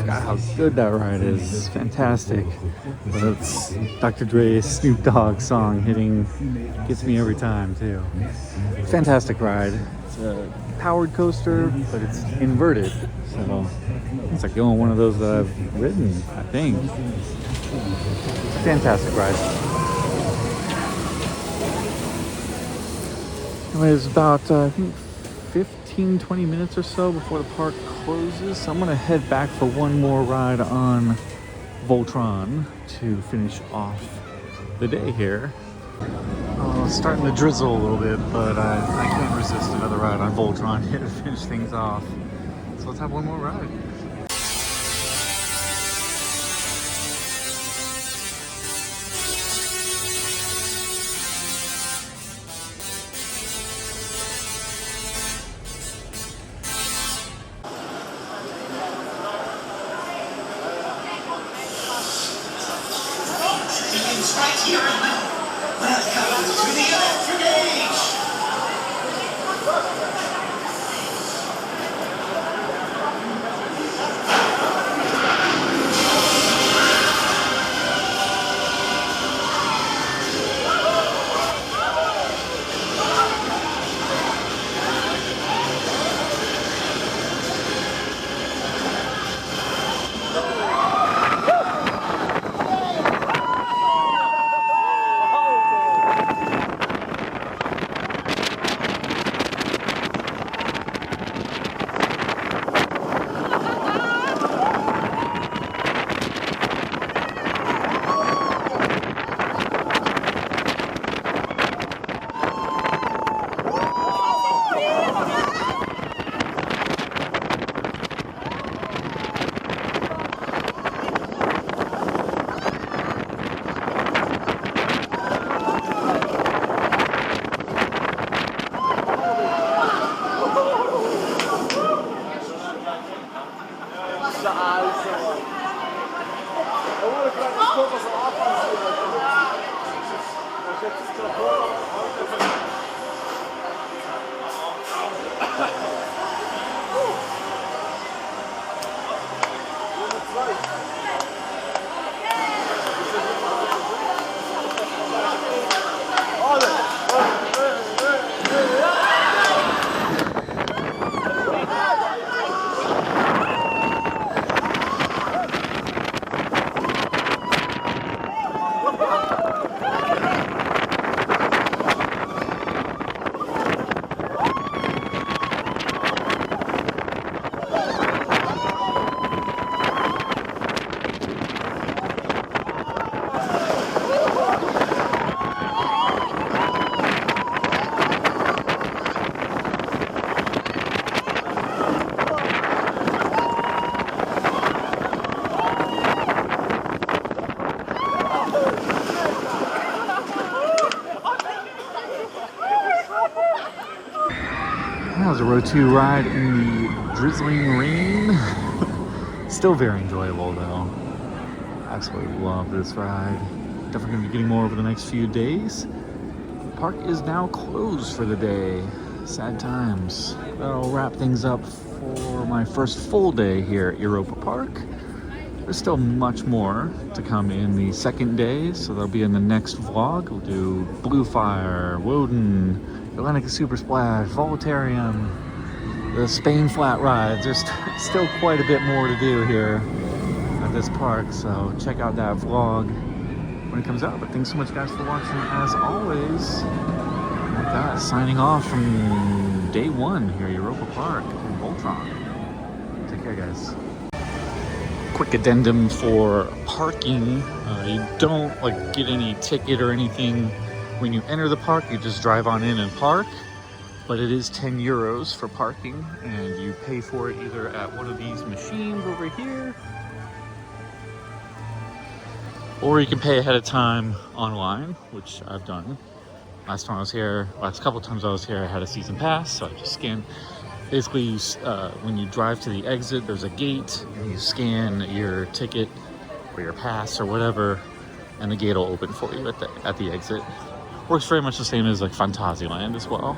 Forgot how good that ride is. It's fantastic. But it's Dr. Dre's Snoop Dogg song gets me every time too. Fantastic ride. It's a powered coaster, but it's inverted. So it's like the only one of those that I've ridden, I think. Fantastic ride. Anyways, about I think 15-20 minutes or so before the park closes, so I'm gonna head back for one more ride on Voltron to finish off the day here. It's starting to drizzle a little bit, but I can't resist another ride on Voltron here to finish things off. So let's have one more ride. That was a Row 2 ride in the drizzling rain. Still very enjoyable though. Absolutely love this ride. Definitely gonna be getting more over the next few days. The park is now closed for the day. Sad times. That'll wrap things up for my first full day here at Europa Park. There's still much more to come in the second day, so that'll be in the next vlog. We'll do Bluefire, Wodan, Atlantic Super Splash, Voltarium, the Spain flat rides. There's still quite a bit more to do here at this park, so check out that vlog when it comes out. But thanks so much guys for watching as always. With that, signing off from day one here at Europa Park in Voltron. Take care guys. Quick addendum for parking. You don't get any ticket or anything when you enter the park. You just drive on in and park, but it is 10 euros for parking, and you pay for it either at one of these machines over here, or you can pay ahead of time online, which I've done. Last couple times I was here, I had a season pass, so I just scanned. Basically, when you drive to the exit, there's a gate, and you scan your ticket or your pass or whatever, and the gate will open for you at the exit. Works very much the same as Fantasyland as well.